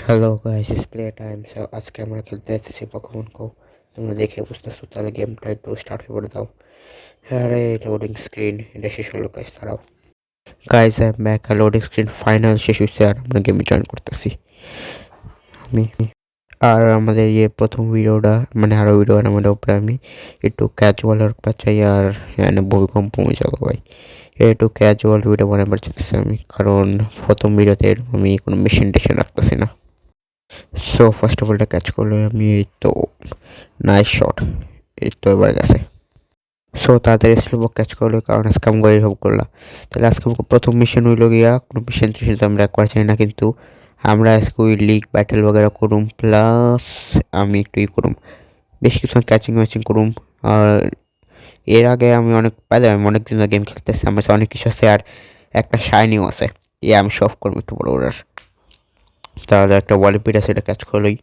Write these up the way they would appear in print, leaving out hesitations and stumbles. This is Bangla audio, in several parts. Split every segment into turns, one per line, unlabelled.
Hello guys, it's play time. So আজকে আমরা খেলতে যাচ্ছি পকেমন গো। তোমরা দেখে বুঝতেছো, তাহলে গেমটা একটু স্টার্ট হয়ে পড়ে দাও। হ্যাঁ রে, লোডিং স্ক্রিন এটা শেষ হলো গাইস, দাঁড়াও guys. I am back. Loading screen final শেষ হয়েছে আর আমরা গেমে জয়েন করতেছি আমি। আর আমাদের প্রথম ভিডিওটা মানে আরো ভিডিও আমাদের উপরে আমি একটু ক্যাজুয়াল আর চাই আর ভূমিকম্প কমে যাবো ভাই। একটু ক্যাজুয়াল ভিডিও বানাবার চাইতেছি আমি, কারণ প্রথম ভিডিওতে আমি কোনো মেশিন টেশন রাখতেছি না। সো ফার্স্ট অফ অলটা ক্যাচ করলো আমি, এই তো নাইস শট, এই তো এবার গেছে। সো তাড়াতাড়ি স্লোবক ক্যাচ করলো, কারণ আজকে আমি গরিব করলাম। তাহলে আজকে আমাকে প্রথম মিশন হইলো গিয়া, কোনো মিশন টিশন তো আমরা একবার চাই না, কিন্তু আমরা আজকে ওই লিগ ব্যাটেল বগেরা করুম, প্লাস আমি একটু করুম, বেশ কিছু ক্যাচিং ম্যাচিং করুম। আর এর আগে আমি অনেক পাইলাম, আমি অনেক দিন গেম খেলতেছি, আমার কাছে অনেক কিছু আছে আর একটা শাইনিও আছে, আমি সফ করবো একটু বড় ওরার। তাহলে একটা ওয়ালিপিড আছে, এটা ক্যাচ করলোই।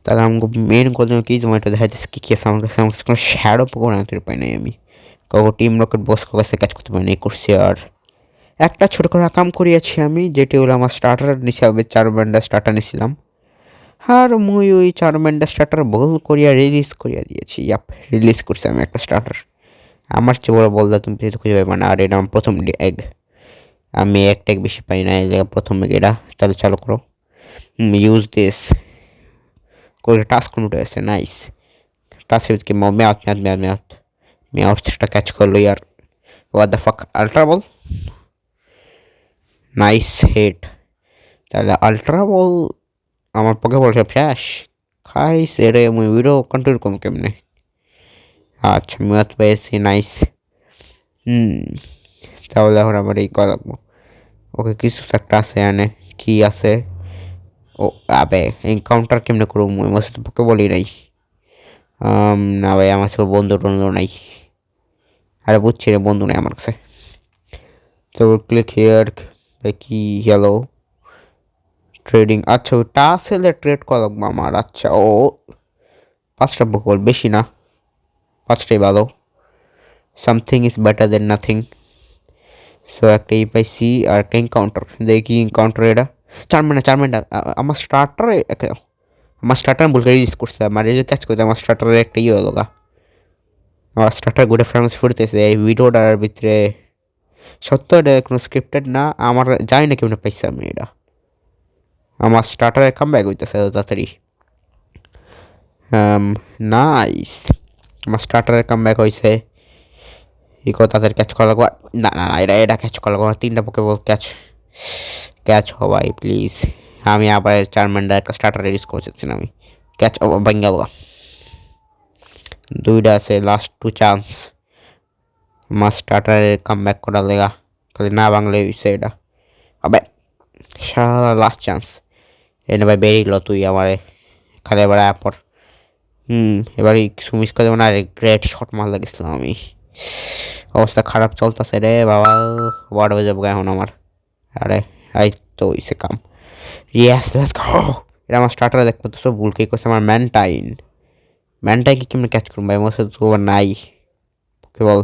তাহলে আমাকে মেন কথা কি, তোমার এটা দেখা যাচ্ছে কী আছে আমার কাছে কোনো শ্যাডো পোকো আনতে পাই নাই আমি, কাউকে টিম রকেট বস কাছে ক্যাচ করতে পারি নাই করছি। আর একটা ছোটো করে কাম করিয়াছি আমি, যেটি হলো আমার স্টার্টার হিসাবে 4 ব্যান্ডার স্টার্টার নিয়েছিলাম। আর মুই ওই 4 ব্যান্ডার স্টার্টার বল করিয়া রিলিজ করিয়া দিয়েছি। রিলিজ করছি আমি একটা স্টার্টার। আমার চেয়ে বড় বলদা তুমি যেহেতু খুঁজে পাবে না। আর এটা আমার প্রথম এগ, আমি একটা বেশি পাই না, এই জায়গায় প্রথম এগ এটা। তাহলে চালু করো, ইউজ দিস করে টাস্ক কোনটা আছে, নাইস টাস্ক কি মেয়াউথটা ক্যাচ করলো ইয়ার। What the fuck, ultra ball, nice hit. তাহলে আলট্রা বল আমার পক্ষে বল সব শেষ খাইছে রে, মুই ভিডিও কন্ট্রোল কম কেমনে। আচ্ছা মেয়াদ পেয়েছি, নাইস। তাহলে এখন আমার এই করা লাগবো। ওকে কিছু একটা আছে এনে, কি আছে? ও আবে এনকাউন্টার কেমনে করবো, মুই আমার সাথে পক্ষে বলি নাই। না ভাই, আমার সাথে বন্ধু টন্ধু নাই। আরে বুঝছি রে, বন্ধু নেই আমার কাছে। তো ক্লিক হিয়ার, কি হ্যালো ট্রেডিং, আচ্ছা ওই টাসেলে ট্রেড করা লাগবে আমার। আচ্ছা ও 5টা বকল, বেশি না, 5টাই ভালো। Something is better then nothing. So একটা ই পাইছি আর একটা এনকাউন্টার, দেখি এনকাউন্টার এটা 4 মিনিট আমার স্টার্টারে, আমার স্টার্টার ভুল করে ইউজ করছে, আমার এই যে ক্যাচ করতে আমার স্টার্টারের একটা ইয়ে হলো গা। আমার স্টার্টার গোটা ফ্রেন্স ফুটতেছে এই ভিডিওটার ভিতরে। সত্য এটা কোনো স্ক্রিপ্টেড না, আমার জানি না কেমন পাইছি আমি এটা। আমার স্টার্টারে কাম ব্যাক হইতেছে তাড়াতাড়ি। নাইস, আমার স্টার্টারে কাম ব্যাক হয়েছে। তাদের ক্যাচ করা লাগবে। না না না, এটা ক্যাচ করা লাগবে, 3টা পকে বল ক্যাচ ক্যাচ হবাই প্লিজ। আমি আবার 4 মিনিটের একটা স্টার্টার ইউজ করছি আমি, ক্যাচ বেঙ্গাল 2টা আছে, লাস্ট 2 চান্স আমার স্টার্টারের কাম ব্যাক করা লেগা। খালি না বাংলা হয়েছে এটা, আবে সারা লাস্ট চান্স। এনে ভাই বেরিল তুই আমার, খালি এবার পর। এবার কিছু মিস করে মানে গ্রেট শট মার লাগিয়েছিলাম আমি। অবস্থা খারাপ চলতেছে রে বাবা, ওয়ার্ড হয়ে যাবো এখন আমার। আরে এই তো ইসে কাম, ইয়েস লেটস গো। এটা আমার স্টার্টারে দেখবো তো, সব ভুল কে করছে আমার ম্যানটাইনকে কেমন ক্যাচ করুন ভাই, আমার সাথে তো নাই কেবল।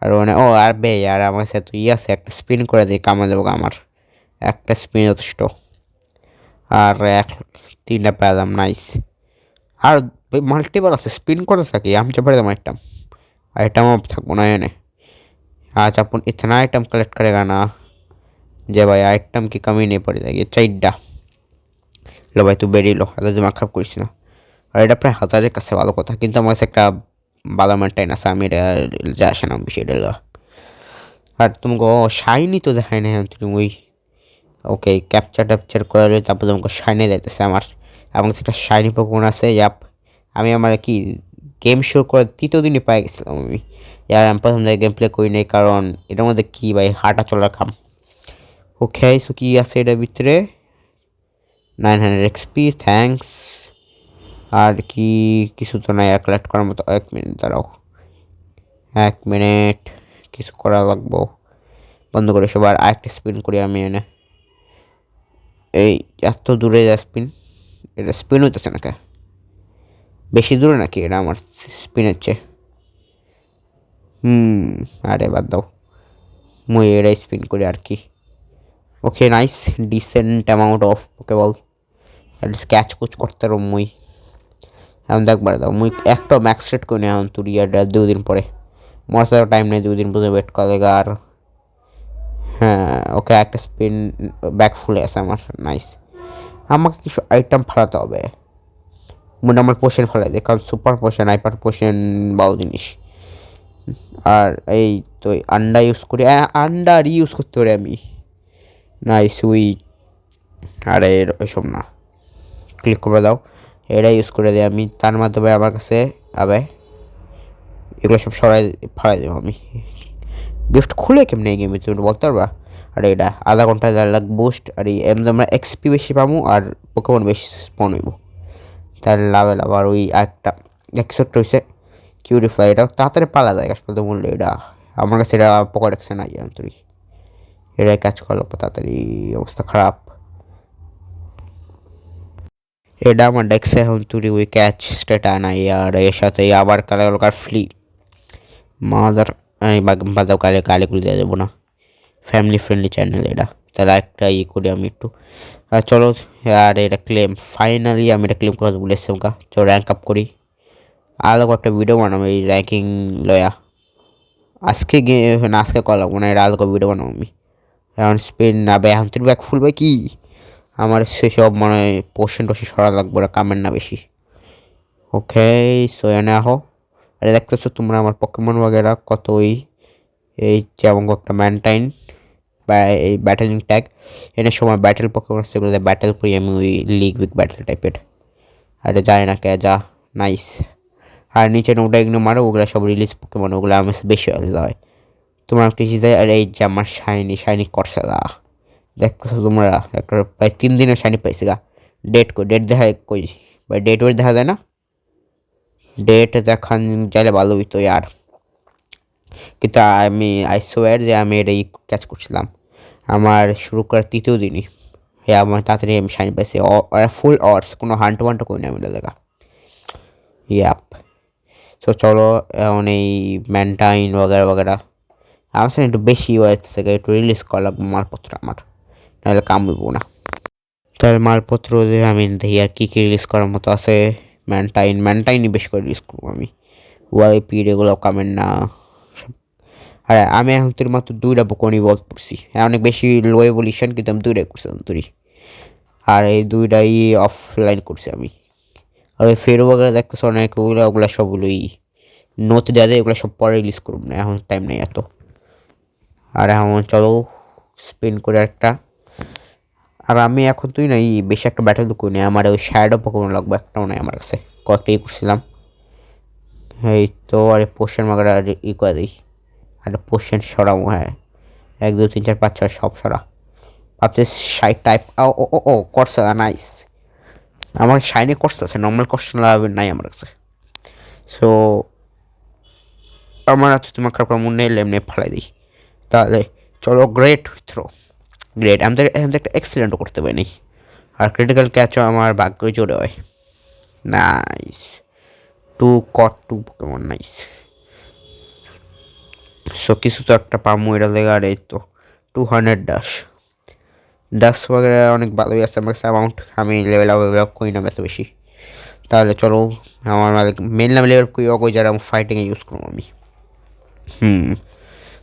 আর মানে ও আর বে আর আমার সাথে তো আছে, একটা স্পিন করে দিই কামে যাবো আমার, একটা স্পিন যথেষ্ট। আর 3টা পেলাম, নাইস। আর মাল্টিবার আছে, স্পিন করে থাকি আমি চাপে দাম আইটেম, आइटम अब तक बनाए ने। आज अपन इतना आइटम कलेक्ट करेगा ना, যে ভাই আইটেম কি কমি নেই পড়ে যায় চাইডা। লো ভাই তুই বেরিয়ে লো, এত দিমাগ খারাপ করিস না। আর এটা প্রায় 1000-এর কাছে, ভালো কথা, কিন্তু আমার কাছে একটা ভালো মেনটেন আছে, আমি এটা যা আসে না বিষয়টা। আর তোমাকে শাইনি তো দেখায় না তুমি ওই, ওকে ক্যাপচার ট্যাপচার করালে তারপর তোমাকে শাইনি যাইতেছে আমার কাছে একটা শাইনি পোকোন আছে। আমি আমার কি গেম শুরু করে 3য় দিনই পাই গেছিলাম আমি। আমি প্রথম জায়গায় গেম প্লে করি নাই, কারণ এটার মধ্যে কি ভাই হাঁটা চলার খাম। ওকে সো কি আছে এটার ভিতরে, 900 এক্সপি থ্যাঙ্কস। আর কি কিছু তো নাই আর কালেক্ট করার মতো। 1 মিনিট দাঁড়াও, 1 মিনিট, কিছু করা লাগবো। বন্ধ করে সবার আরেকটা স্পিন করি আমি এনে। এই এত দূরে যা স্পিন, এটা স্পিন হইতেছে না কে, বেশি দূরে নাকি এটা আমার স্পিন হচ্ছে। আরে বাদ দাও, মুই এটাই স্পিন করি আর কি। Okay nice, decent amount of okay ball. স্ক্যাচ কুচ করতে রো মুই এখন দেখবার দাও মুই একটা ম্যাক্স রেট করে নিই এখন তুই আর 2 দিন পরে মশা টাইম নেই 2 দিন পর্যন্ত ওয়েট করে আর হ্যাঁ ওকে একটা স্পিন ব্যাক ফুলে আছে আমার নাইস আমাকে কিছু আইটেম ফালাতে হবে মনে আমার পোশন ফেলাই দেয় কারণ সুপার পোশন হাইপার পোশন ভালো জিনিস আর এই তো আন্ডা ইউজ করি আন্ডা রিউজ করতে পারি আমি নাইস উই আরে ওইসব না ক্লিক করে দাও এটা ইউজ করে দিই আমি তার মাধ্যমে আমার কাছে আবে এগুলো সব সরাই ফালাই দেবো আমি গিফট খুলে কেমনি গেমে তুমি বলতে পারবা আর এটা আধা ঘন্টা 1.5 লাখ বুস্ট আর এমনি আমরা এক্সপি বেশি পাবো আর পোকেমন বেশি স্পন হইব তার লাভেল আবার ওই একটা একশোটা হয়েছে কিউরিফ্লাই এটা তাড়াতাড়ি পালা যায় গাছ বলতে বললে এটা আমার কাছে এটা পকেটেক্সে নাই তুই এটাই কাজ করলো তাড়াতাড়ি অবস্থা খারাপ এটা আমার ডেক্সে এখন তুই ওই ক্যাচ স্টেটা নাই আর এর সাথে আবার কালার ফ্লি মাদার আমি বাদাও গালিগুলি দেওয়া যাবো না ফ্যামিলি ফ্রেন্ডলি চ্যানেল এটা তাহলে একটা করি আমি একটু চলো আর এটা ক্লেম ফাইনালি আমি এটা ক্লেম করা বলেছিলাম চলো র্যাঙ্ক আপ করি আলাদা একটা ভিডিও বানাবো এই র্যাঙ্কিং লয়া আজকে গিয়ে না আজকে কল লাগবো না এটা আলাদা ভিডিও বানাবো আমি এখন স্পিন না বে এখন তুই ব্যাক ফুলবে কি আমার সেসব মানে পোর্শন সরা লাগবো না কামের না বেশি ওকে সো এনে আহো আরে দেখতেছো তোমরা আমার পকেমন वगैरह কত এই যেমন একটা ম্যানটাইন বা এই ব্যাটেলিং ট্যাগ এনে সময় ব্যাটেল পকেমন সেগুলো ব্যাটেল করি আমি ওই লিগ উইথ ব্যাটেল টাইপের আরে যায় না কে যা নাইস আর নিচে ওটা এগুলো মারো ওগুলো সব রিলিজ পকেমন ওগুলো আমার বেশি হয় তোমার একটা চিজ আর এই যে আমার শাইনি করসেলা দেখতেছো তোমরা একটা প্রায় 3 দিনের শাইনি পাইছি ডেট দেখা কই ভাই ডেট ওর দেখা যায় না ডেট দেখান চাইলে ভালো হইতো ইয়ার কিন্তু আমি আই সোয়ার যে আমি এটাই ক্যাচ করছিলাম আমার শুরু করার 3য় দিনই হ্যাঁ আমার তাড়াতাড়ি আমি শাইন পাইছি ফুল অর্স কোনো হান্ট ওয়ান্ট করি না আমি দেখা ইয়াপ সো চলো এখন এই ম্যানটাইন वगैरह আমার সাথে একটু বেশি হয়েছে একটু রিলিজ করা লাগবে মালপত্র আমার নাহলে কাম হইব না তাহলে মালপত্র দিয়ে আমি দেখি আর কী কী রিলিজ করার মতো আছে ম্যানটাইনই বেশি করে রিলিজ করবো আমি ওয়াইপি এগুলো কামেন না আর আমি এখন তোর মাত্র 2টা বকনি বল পড়ছি অনেক বেশি লো এভলিউশন কিন্তু আমি 2টাই করছিলাম তুই আর এই 2টাই অফলাইন করছি আমি আর ওই ফেরো वगैरह দেখতেছ অনেক ওগুলো সবগুলোই নোট যাদের এগুলো সব পরে রিলিজ করব না এখন টাইম নেই এত আর এখন চলো স্পিন করে একটা আর আমি এখন তুই না বেশি একটা ব্যাটেল করি না আমার ওই শ্যাডো পকেমন লাগবে একটাও নাই আমার কাছে কয়েকটাই করছিলাম এই তো আর পোশন वगैरह করে দিই আর পোশন সরাও হ্যাঁ 1 2 3 4 5 6 সব সরা ভাবতে শাই টাইপ ও করছে নাইস আমার শাইনি করছে নর্মাল কোশ্চেন নাই আমার কাছে সো আমার হাতে তোমার কাপড় মনে এলে এমনি ফেলাই দিই তাহলে চলো গ্রেট থ্রো গ্রেট আমি একটা এক্সিলেন্টও করতে পারিনি আর ক্রিটিক্যাল ক্যাচও আমার ভাগ্যই জোরে হয় নাইস 2 পোকেমন নাইস সো কিছু তো একটা পামু এটা লেগে আর এই তো 200 ডাস वगैरह অনেক ভালোই আছে আমার অ্যামাউন্ট আমি লেভেল আপ করি না বেশি তাহলে চলো আমার মেন লেভেল কই যারা আমি ফাইটিংয়ে ইউজ করবো আমি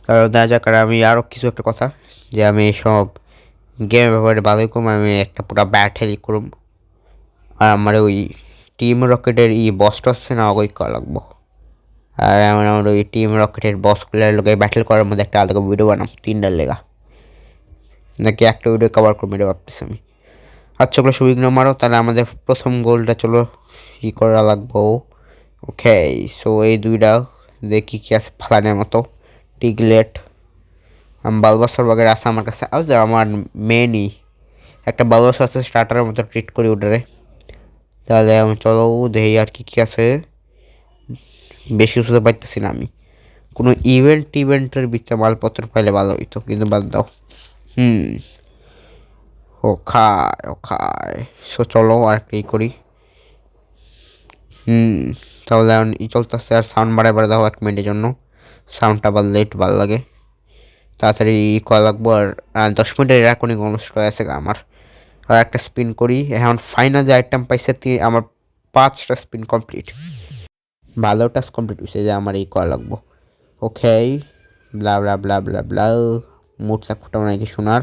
তাহলে দেখা যাক আর আমি আরও কিছু একটা কথা যে আমি সব গেমের ব্যাপারে ভালোই করবো আমি একটা পুরো ব্যাটেল করব আর আমার ওই টিম রকেটের বসটা হচ্ছে না ওই করা লাগবো আর আমার ওই টিম রকেটের বসগুলোর লোকে ব্যাটেল করার মধ্যে একটা আলাদা ভিডিও বানাম 3টার লেগা নাকি একটা ভিডিও কভার করবো এটা ভাবতেছি আমি আচ্ছা ওগুলো সুবিঘ্ন মারো তাহলে আমাদের প্রথম গোলটা চলো করা লাগবো ওকে সো এই 2টা দেখি কি আছে ফালানের মতো টিগলেট বালবাসর वगैरह আছে আমার কাছে আমার মেনই একটা বালবাসর আছে স্টার্টারের মতো ট্রিট করি ওটারে তাহলে আমি চলো দেখি আর কি আছে বেশি কিছু তো পাইতেছি না আমি কোনো ইভেন্টের ভিতরে মালপত্র পাইলে ভালো হইতো কিন্তু বাদ দাও ওখায় সো চলো আর কি করি তাহলে এখন চলতেছে আর সাউন্ড বাড়ায় দাও 1 মিনিটের জন্য সাউন্ডটা বাড়লে একটু ভালো লাগে তাড়াতাড়ি করা লাগবো আর 10 মিনিটের এরকমই অনুষ্ঠ আছে আমার আর একটা স্পিন করি। এখন ফাইনাল যে আইটেম পাইছে আমার 5টা স্পিন কমপ্লিট, ভালো টাস্ক কমপ্লিট হয়েছে যে আমার এই করা লাগবো। ওকে, ব্লা ব্লা ব্লা ব্লা ব্লা, মুড সাপোর্টটা নাকি শোনার।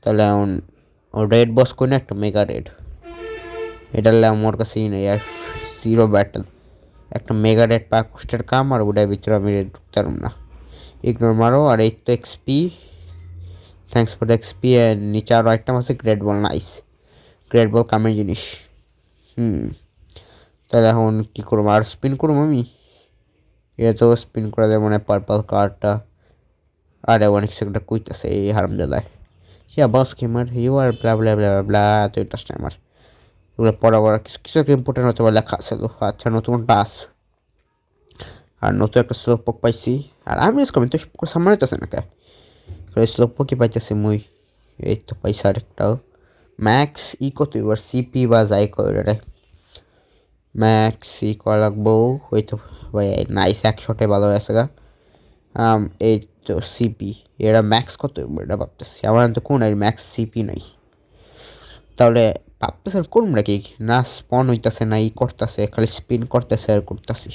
তাহলে এখন রেড বস করি না, একটা মেগা রেড, এটা আমার কাছেই নেই আর জিরো ব্যাটেল। একটা মেগা রেড পাক কষ্টের কাম, আর ওটার ভিতরে আমি রেড ঢুকতে পারব না। ইগনোর মারো। আর এই তো এক্সপি, থ্যাংকস ফর এক্সপি। নিচে আরও আইটেম আছে, গ্রেট বল। নাইস, গ্রেট বল কামের জিনিস। তাহলে এখন কী করবো, আর স্পিন করবো আমি? এটা তো স্পিন করা যায় মানে পার্পল কার্ডটা। আরে অনেক সেকেন্ডটা কইতেছে এই হারামজাদায়। ইয়া বস গেমার ইউ আর ব্লা ব্লা ব্লা ব্লা, এত ইন্টারেস্ট নেই আমার এগুলো পড়া পড়া। কিছু কিছু একটা ইম্পর্টেন্ট হতে পারে লেখা আছে। আচ্ছা, নতুন টাস আর নতুন একটা স্লো পোক পাইছি। আর আমি ইউজ করি তো সামনে তো আছে না কে স্লো পোকই পাইতেছি মুই। এই তো পাইছি আরেকটাও। ম্যাক্স ই কত এবার সিপি বা যাই করে রে, ম্যাক্স ই করা লাগবো। ওই তো ভাই নাইস, 100টাই ভালো আছে গা। এই তো সিপি, এরা ম্যাক্স কত এটা ভাবতেছি। আমার তো কোন ম্যাক্স সিপি নাই। তাহলে ভাবতেছে কোন নাকি না স্পন হইতেছে না ই করতেছে, খালি স্পিন করতেছে আর করতেছি।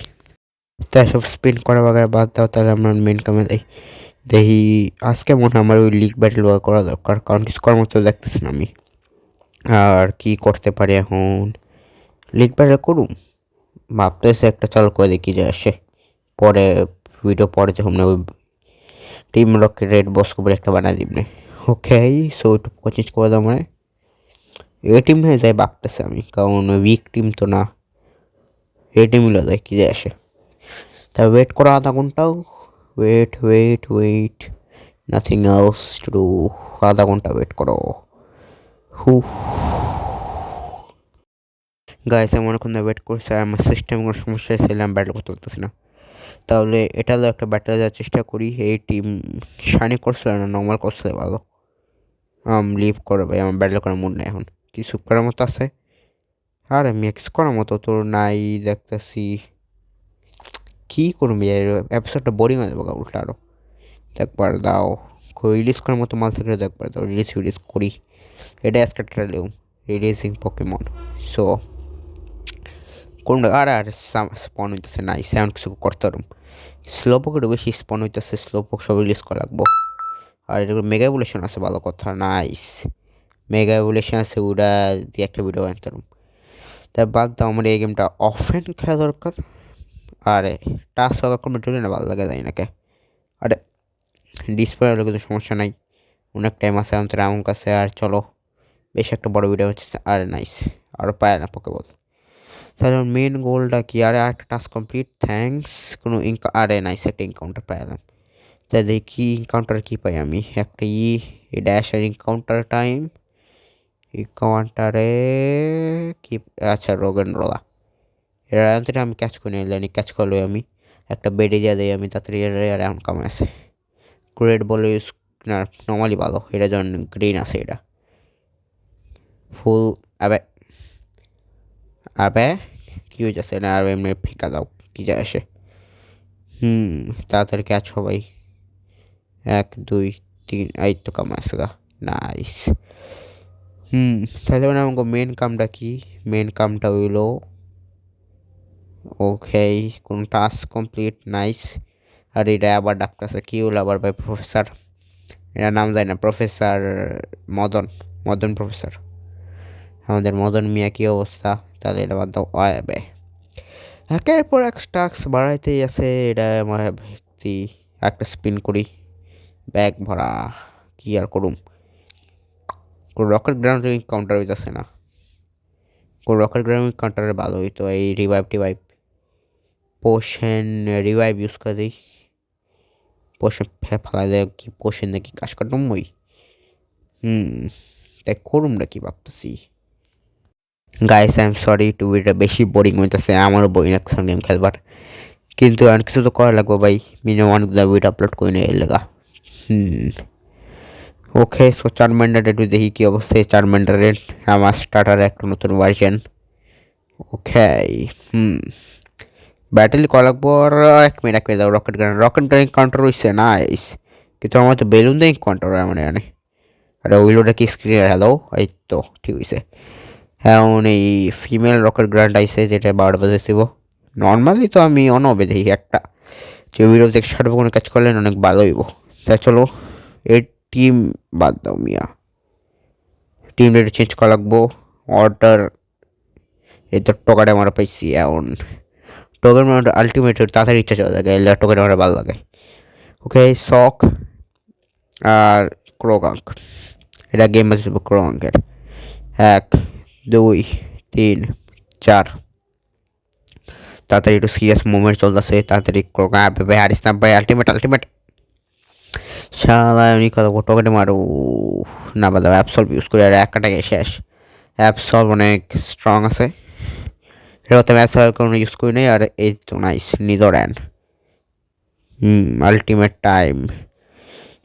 তাই সব স্পিন করা বাগারে বাদ দাও, তাহলে আমরা মেন কামে যাই। দেখি আজকে মনে হয় আমার ওই লিগ ব্যাটেল করা দরকার, কারণ কিছু করার মতো দেখতেছি না আমি। আর কি করতে পারি এখন, লিগ ব্যাটেল করুম ভাবতেছে, একটা চালু করে দেখি যে আসে পরে ভিডিও পরে যখন ওই টিম রকেট রেড বস করে একটা বানাই দিবনে। ওকে, সো একটু কোচিং করে দাও মানে এ টিম নিয়ে যাই ভাবতেছে আমি, কারণ উইক টিম তো না, এ টিম মিলে যায় কি যায় আসে। তা ওয়েট করো আধা ঘন্টাও, wait wait wait, nothing else to do. আধা ঘন্টা ওয়েট করো। হু গাইস, আমি অনেকক্ষণ ওয়েট করছি আর আমার সিস্টেম কোনো সমস্যা ছিলাম, ব্যাটেল করতে পারতেছি না। তাহলে এটা হলো একটা ব্যাটেল যাওয়ার চেষ্টা করি। এই টিম শানি করছিল না, নর্মাল করছিল ভালো। লিভ করে ভাই, আমার ব্যাটেল করার মুড নেই এখন। কিছু করার মতো আছে? আর আমি কিছু করার মতো তোর নাই দেখতেছি। কী করবি, এপিসোডটা বোরিং হয়ে যাবো উল্টা আরও। একবার দাও, রিলিজ করার মতো মাল থাকলে একবার দাও, রিলিজ করি। এটা আজকে ট্রেলেও রিলিজিং পকেমন। সো কোন আর আর স্পন হইতেছে নাই, সেমন কিছু করতে পারুম। স্লো পোকেটও বেশি স্পন হইতেছে, স্লো পোক সব রিলিজ করা লাগবো। আর এটা মেগা এভুলেশন আছে, ভালো কথা। নাইস, মেগা এভুলেশন আছে, ওটা দিয়ে একটা ভিডিও বানাতে পারুম। তাই বাদ দাও, আমার এই গেমটা অফেন খেলা দরকার। আরে টাস্ক ওভার কমপ্লিট হলে না ভালো লাগে, যায় নাকি? আরে ডিসপ্লে হলে কিন্তু সমস্যা নাই, অনেক টাইম আছে আমাদের আমার কাছে। আর চলো, বেশ একটা বড় ভিডিও হচ্ছে। আরে নাইস, আরও পায় না পোকে বল। তাহলে মেন গোলটা কি? আরে আরেকটা টাস্ক কমপ্লিট, থ্যাঙ্কস। কোনো আরে নাইস, একটা ইনকাউন্টার পাইলাম। তাই দেখি ইনকাউন্টার কী পাই আমি। একটা ড্যাশ আর ইনকাউন্টার টাইম। ইনকাউন্টারে কি? আচ্ছা, রোগেনরোলা। এরা আমি ক্যাচ করে নিলাম, ক্যাচ করলো আমি একটা বেডে যা দিই আমি তাড়াতাড়ি। আর এখন কামে আছে গ্রেড বলে ইউজ না, নর্মালি ভালো। এটা যখন গ্রিন আছে, এটা ফুল। আবে আবে কী হয়ে যাচ্ছে না, আর এমনি ফিকা দাও, কী যায় আসে। তাড়াতাড়ি ক্যাচ সবাই। 1 2 3, এই তো কামে আছে গা। নাইস। তাহলে মানে আমাকে মেন কামটা কি? মেন কামটা হইলো ওকে, কোন টাস্ক কমপ্লিট। নাইস। আর এটা আবার ডাকতেছে কি হলো আবার ভাই, প্রফেসর। এটার নাম যায় না, প্রফেসর মদন, মদন প্রফেসর। আমাদের মদন মিয়া কী অবস্থা? তাহলে এটা বাদ দাও। আবে একের পর এক টাস্ক বাড়াইতেই আছে। এটা আমার ব্যক্তি একটা স্পিন করি, ব্যাগ ভরা। কি আর করুম, কোনো রকেট গ্রাউন্ড কাউন্টার হইতেছে না। কোনো রকেট গ্রাউন্ড কাউন্টারে ভালো হইতো এই রিভাইভ পোশন রিভাইভ ইউজ করে দিই। পোশন ফেলা দেয় কি, পোশন নাকি কাজ করতাম ওই। তাই করুম না কি ভাবতেছি। গাইস আই এম সরি, ভিডিওটা বেশি বোরিং হইতেছে, আমারও বোরিং লাগছে গেম খেলবার। কিন্তু আর কিছু তো করা লাগবো ভাই, মিনিমাম অনেকগুলো ভিডিও আপলোড করে নিয়ে এলাকা। ওকে, সো চারমেন্ডার একটু দেখি কী অবস্থায়। চারমেন্ডারের আমার স্টার্টারে একটা নতুন ভার্সন। ওকে, ব্যাটেল করা লাগবো। আর 1 মিনিট দাও। রকেট গান কাউন্টার হয়েছে নাইস, কিন্তু আমার তো বেলুন দিয়ে কাউন্টার হয় মানে আর ওইলোটা কি স্ক্রিনে হ্যালো এই তো ঠিক হয়েছে। এখন এই ফিমেল রকেট গ্র্যান্ড আইসে যেটা 12 বাজে ছিল। নর্মালি তো আমি অনবে দেখি একটা যে ভিডিও থেকে ষাট কোনো কাজ করলেন অনেক ভালো হইব। তা চলো এই টিম বাদ দাও মিয়া, টিম রেট চেঞ্জ করা লাগবো। অর্ডার এই তো টোকাটা আমরা পাইছি। এখন টোকেন মানে আলটিমেট তাড়াতাড়ি ইচ্ছা চলে লাগে, এলে টোকেন আমার ভালো লাগে। ওকে শক আর ক্রোকাঙ্ক, এটা গেম আছে ক্রোকাঙ্কের। 1 2 3 4 তাড়াতাড়ি একটু সিরিয়াস মুভমেন্ট চলতেছে, তাড়াতাড়ি ক্রোকাঙ্ক ভাই হারিস না ভাই, আলটিমেট আলটিমেট শালা এমনি কথা টোকেনে মারু না বাদা অ্যাপসলভ ইউজ করি আর একটাকে শেষ। অ্যাপসলভ অনেক স্ট্রং আছে, এটা তো ম্যাচ কোনো ইউজ করি নাই। আর এই তো নাইস নিদোরান আলটিমেট টাইম।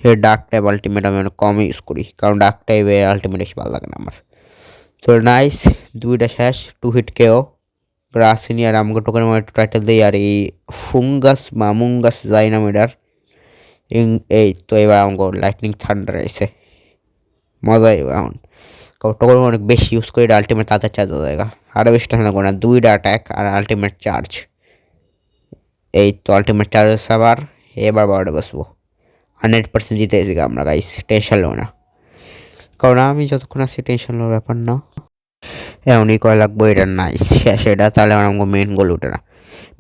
এই ডার্ক টাইপ আলটিমেট আমি অনেক কম ইউজ করি, কারণ ডার্ক টাইপে আলটিমেট বেশি ভালো লাগে না আমার। তো নাইস দুইটা শেষ, 2 হিট কেও গ্রাসিনি আর আমাকে টোকেন টাইটেল দিই। আর এই ফুঙ্গাস বা মুঙ্গাস জাইনামিডার এই তো এবার আমাকে লাইটনিং থান্ডার এসে মজাই এখন, কারণ টোকেন অনেক বেশি ইউজ করি আলটিমেট তাদের চার্জ হয়ে যায় আরও বেশি টাকা লাগবে না, 2টা অ্যাটাক আর আলটিমেট চার্জ। এই তো আলটিমেট চার্জ আবার এবার 12টা বসবো। 100% জিতে এসে আমরা গাইস, টেনশন লো না, কারণ আমি যতক্ষণ আছি টেনশন লোর ব্যাপার না। এমনই কয় লাগবো এটা নাইস শেষ এটা, তাহলে আমার মেন গোল উঠে না।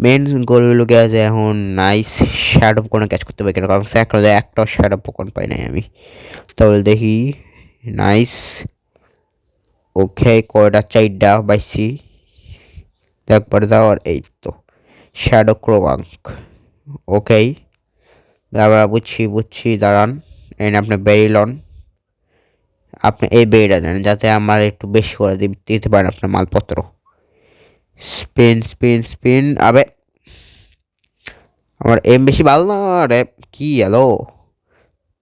মেন গোলগুলো কে আছে এখন নাইস শ্যাডো কোনো ক্যাচ করতে পারি কেন, কারণ একটা শ্যাডো পোকন পাই নাই আমি। তাহলে দেখি নাইস ওকে কয়টা 4টা পাইছি একবার দাও। আর এই তো শ্যাডো ক্রোবাঙ্ক ওকে দাঁড়া বুঝছি দাঁড়ান। এনে আপনি বেরিলন, আপনি এই বেরিটা নেন যাতে আমার একটু বেশি করে দিতে পারেন আপনার মালপত্র। স্পিন স্পিন স্পিন আবে আমার এম বেশি ভালো না রে, কি এলো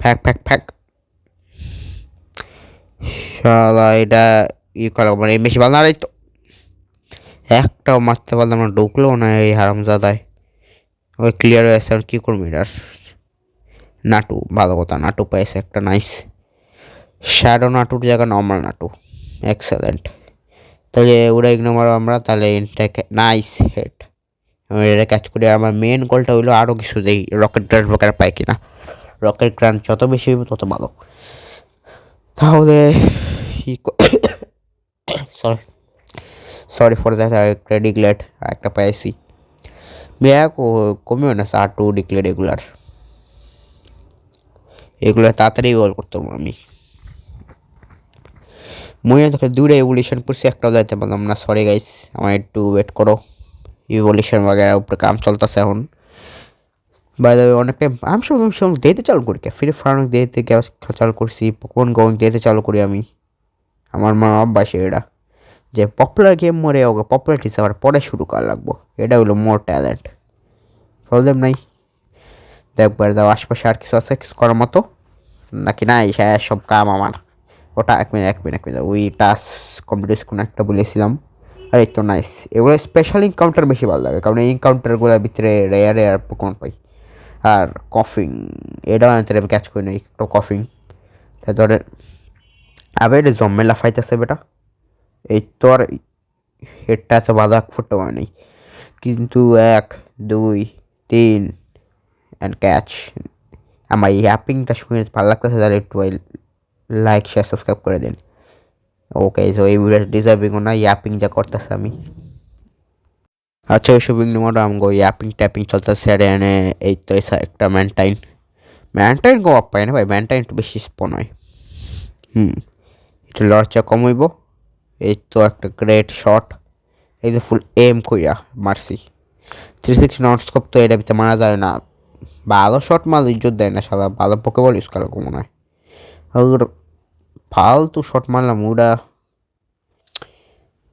ফ্যাক ফ্যাক ফ্যাক শালা এটা ই করা আমার এম বেশি ভালো না রে। তো একটাও মারতে পারলাম না, ঢুকলো না এই হারামজাদায়। ওই ক্লিয়ার হয়ে আসছে, কী করবো এটার। নাটু ভালো কথা, নাটু পাইছে একটা নাইস শ্যাডো নাটুর জায়গায় নর্মাল নাটু এক্সেলেন্ট। তাহলে ওরা ইগনো মারো আমরা, তাহলে ইনটাকে নাইস হেড এটা ক্যাচ করি। আমার মেন গোলটা হইলো আরও কিছু দেই রকেট গ্রান্ড বকেরা পাই কিনা, রকেট গ্রান্ড যত বেশি হইব তত ভালো। তাহলে সরি সরি ফর দ্যাট, একটা ডিক্লেট একটা পাইছি মেয়া কমিও না আর 2 ডিক্লেট এগুলো তাড়াতাড়ি গোল করতে পারবো আমি। মুই তোকে 2টা এভলিউশন করছি, একটাও যাইতে পারলাম না, সরি গাইস আমার একটু ওয়েট করো। ইভলিউশন বাগেরা উপরে কাম চলতেছে এখন। বাই দ্য ওয়ে অনেক টাইম আমি সব দিতে চালু করি, ফ্রি ফায়ার দিতে চালু করছি, কোন গেম দিতে চালু করি আমি। আমার মা অভ্যাস এটা যে পপুলার গেম মরে ওকে পপুলারিটি আবার পরে শুরু করা লাগবো, এটা হলো মোর ট্যালেন্ট। প্রবলেম নাই, দেখবার দাও আশপাশে আর কিছু আছে কিছু করার মতো নাকি নাই সব কাম আমার। ওটা এক মিনিট ওই টাস্ক কমপ্লিট কোনো একটা বলেছিলাম। আর এই তো নাইস, এগুলো স্পেশাল ইনকাউন্টার বেশি ভালো লাগে, কারণ এই ইনকাউন্টারগুলোর ভিতরে রেয়ার পোকন পাই। আর কফিং এটাও আমি ক্যাচ করি না একটু কফিং। তারপরে আবার এটা জম্মেলা ফাইতেছে বেটা, এই তো আর হেডটা এত ভালো এক ফুটতে হয় নাই, কিন্তু 1 2 3 অ্যান্ড ক্যাচ। আমার এই অ্যাপিংটা শুনে ভালো লাগতেছে, তাহলে একটু লাইক শেয়ার সাবস্ক্রাইব করে দিন। ওকে সো এই ভিডিও ডিজার্ভিংও না ইয়াপিং যা করতেছে আমি। আচ্ছা ওইসব ইগনোর মারো, আমগো ইয়াপিং ট্যাপিং চলতেছে। আর এনে এই তো একটা ম্যানটাইন গো আপ পাই না ভাই, ম্যানটাইন একটু বেশি স্পন হয়। একটু লড়চা কম হইব। এই তো একটা গ্রেট শট, এই যে ফুল এম কইরা মারছি। 360 নন স্কোপ তো এটা ভিতরে মারা যায় না, ভালো শট মাল ইজ্জত দেয় না শালা, ভালো পোকেবল ইউজ করা মনে হয়। আর ফালতু শট মারলাম ওটা,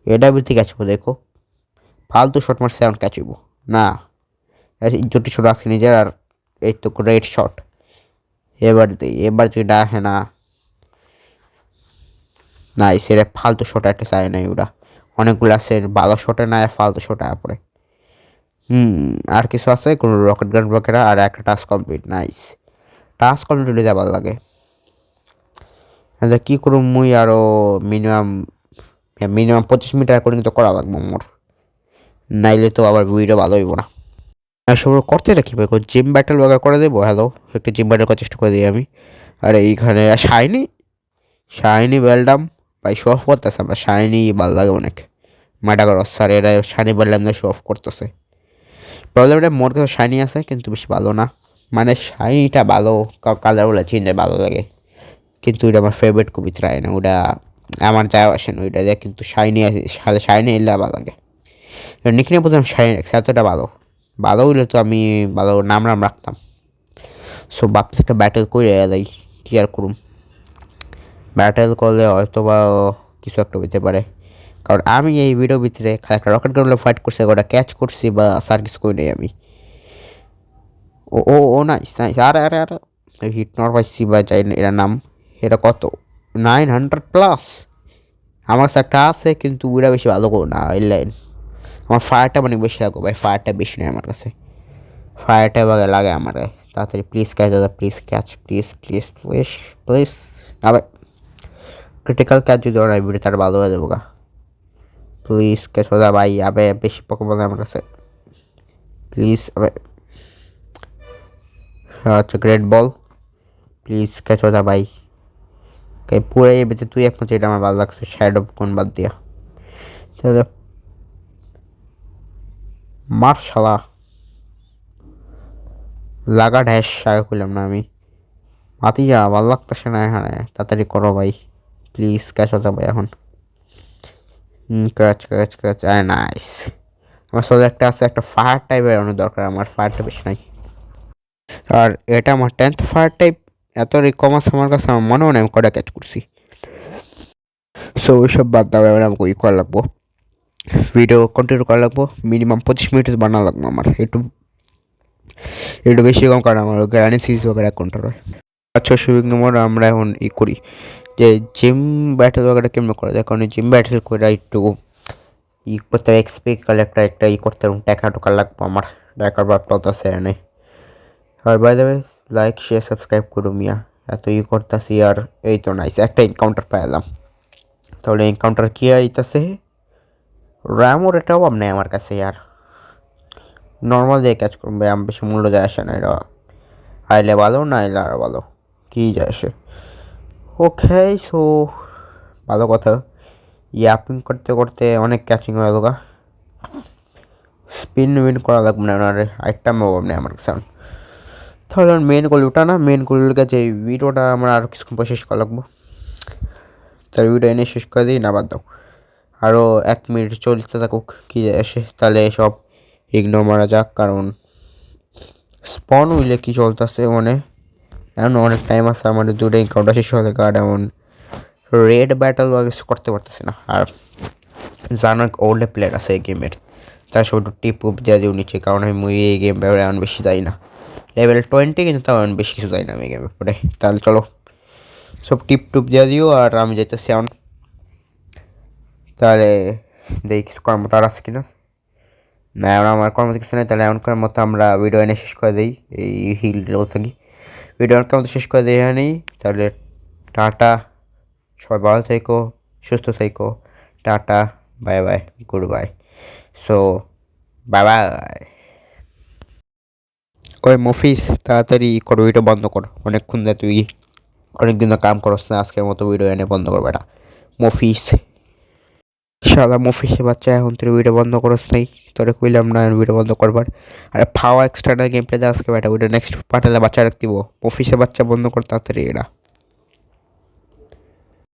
এটা ভিতরে ক্যাচ হবো দেখো, ফালতু শট মারছে এখন ক্যাচ হইব না, ইজ্জত শট রাখছি নিজের। আর এই তো গ্রেট শট, এবার যদি ডাকে না নাই সেটা ফালতু শট একটা চাই নাই, ওটা অনেকগুলো আছে ভালো শটে না ফালতু শট আয়া পড়ে। আর কিছু আছে কোনো রকেট গান ব্লকেরা, আর একটা task complete nice. Task complete হলে যা ভালো লাগে। কী করুম মুই আরও মিনিমাম 25 মিনিট রেকর্ডিং তো করা লাগবো মোর, নাইলে তো আবার ভিডিও ভালো হইব না। সব করতে রাখি ভাই, জিম ব্যাটেল বাগা করে দেবো। হ্যালো, একটা জিম ব্যাটেল করার চেষ্টা করে দিই আমি। আর এইখানে শাইনি বেলডাম ভাই শো অফ করতেছে, আমার শাইনি ভালো লাগে অনেক। ম্যাটাগর স্যার এরা শাইনি বেলডাম দিয়ে শো অফ করতেছে। প্রবলেমটা মোর কাছে শাইনি আছে কিন্তু বেশি ভালো না, মানে শাইনিটা ভালো, কালারগুলো চিনলে ভালো লাগে, কিন্তু ওইটা আমার ফেভারিট খুবই ট্রাই না, ওটা আমার যায় আসে না ওইটা দিয়ে, কিন্তু শাইনি আছে, শাইনি এলে ভালো লাগে। নিখিনে বলছিলাম শাইনি রাখছে, এতটা ভালো হইলে তো আমি ভালো নাম রাখতাম। সো ভাবছি একটা ব্যাটেল করে দেয়, কি আর করুম, ব্যাটেল করলে হয়তো বা কিছু একটা হইতে পারে। কারণ আমি এই ভিডিওর ভিতরে একটা রকেট গার্ডে ফাইট করছি, ওটা ক্যাচ করছি বা সার কিছু করি নাই আমি। ও ও ও নাইস নাইস, আরে হিট নট পাইছি বা যাই না, এটার নাম এটা কত 900+। আমার কাছে একটা আছে কিন্তু ওইটা বেশি ভালো করো না, এই লাইন আমার ফায়ারটা মানে বেশি লাগো ভাই, ফায়ারটা বেশি নেই আমার কাছে, ফায়ারটা বাগে লাগে আমার। তাড়াতাড়ি প্লিজ ক্যাচ দাদা, প্লিজ ক্যাচ, প্লিজ। আবার ক্রিটিক্যাল ক্যাচ যদি ওরা ভিডিও তার ভালো হয়ে যাবো গা, প্লিজ ক্যাচ দাদা ভাই। আবে বেশি পকেমন আমার কাছে, প্লিজ। আবে আচ্ছা গ্রেট বল, প্লিজ ক্যাচ দাদা ভাই। পুরো এই ভিতরে তুই একমাত্র, এটা আমার ভালো লাগছে, শ্যাডো কোন বাদ দিয়া। তাহলে মার শালা লাগা ঢ্যাস আগে করলাম না আমি, মাতি যা ভালো লাগতেছে না এখানে, তাড়াতাড়ি করো ভাই প্লিজ, ক্যাচ হতে ভাই এখন। Catch nice. আমার সাথে একটা আছে, একটা ফায়ার টাইপের অনেক দরকার, আমার ফায়ারটা বেশি নাই। আর এটা আমার 10th ফায়ার টাইপ, এত কম আছে আমার কাছে, আমার মনেও নেই আমি কটা ক্যাচ করছি। সো ওইসব বাদ দাও, এবার আমাকে করা লাগবো, ভিডিও কন্টিনিউ করা লাগবো, মিনিমাম 25 মিনিট বানানো লাগবো আমার, একটু বেশি কম, কারণ আমার গ্রানি সিরিজ বগেরা কন্ট্রোল হয়। আচ্ছা সুবিঘ্ন নম্বর আমরা এখন করি যে জিম ব্যাটেল বগেরা কেমন করে দেয়, কারণ জিম ব্যাটেল করে একটু করতে হবে, এক্সপি কালেক্টার একটা করতে হবে, টাকা টোকা লাগবো আমার, টাকার ব্যাপার তো আছে নেই। আর by the way like share subscribe করো মিয়া, এত করতেছি। আর এই তো নাইস একটা এনকাউন্টার পাইলাম, তাহলে এনকাউন্টার কি আইতাছে, র্যামোর এটা অভাব নেই আমার কাছে, আর নর্মাল দিয়ে ক্যাচ করবো, আমি বেশি মূল্য যায় আসে না, এটা আইলে ভালো না আইলে আর ভালো, কী যায় আসে। ওকে সো ভালো কথা, ইয়াপিং করতে করতে অনেক ক্যাচিং হয়ে গেল, স্পিন উইন করা লাগবে না, আর একটা অভাব নেই আমার কাছে। তাহলে মেন গোল ওটা না, মেন গোলের কাছে এই ভিডিওটা আমরা আরও কিছুক্ষণ পর শেষ করা লাগবো, তার ভিডিও এনে শেষ করে দিই না, বাদ দাও আরও 1 মিনিট চলতে থাকুক, কী যায় আসে, তাহলে সব ইগনোর মারা যাক, কারণ স্পন উইলে কী চলতেছে মানে এমন অনেক টাইম আছে, আমাদের দুটো এনকাউন্টার শেষ হলে কার্ড এমন রেড ব্যাটেল বা কিছু করতে পারতেছে না। আর জানো ওল্ড প্লেয়ার আছে এই গেমের, তার সব একটু টিপ উপ দিয়ে দিও নিচে, কারণ আমি এই গেম ব্যাপারে এমন বেশি যাই না, লেভেল 20 কিন্তু তাও এমন বেশি কিছু যাই না আমি গেমের পরে। তাহলে চলো সব টিপ টুপ দিয়ে দিও, আর আমি যাইতেছি এমন, তাহলে দেখি কিছু করার মতো আর আছে কিনা, না এমন আমার করার মতো কিছু নেই, তাহলে এমন করার মতো আমরা ভিডিও এনে শেষ করে দিই, এই হিল থাকি ভিডিও এমন মতো শেষ করে দিই এখানেই। তাহলে টাটা, সবাই ভালো থেকো, সুস্থ থেকো, tata, bye bye, good bye. So bye bye. ওই মফিস তাড়াতাড়ি করো, ভিডিও বন্ধ কর, অনেকক্ষণ ধরে তুই অনেকদিন কাম করস না, আজকের মতো ভিডিও এনে বন্ধ করবে এটা মফিস, শালা মফিসে বাচ্চা, এখন তুই ভিডিও বন্ধ করস নাই, তোরে কইলাম না ভিডিও বন্ধ করবার। আরে ফাওয়া এক্সটার্নাল গেম প্লে আজকে বেটা, ওইটা নেক্সট পাঠালে বাচ্চা রাখতিব, মফিসে বাচ্চা বন্ধ কর তাড়াতাড়ি এটা।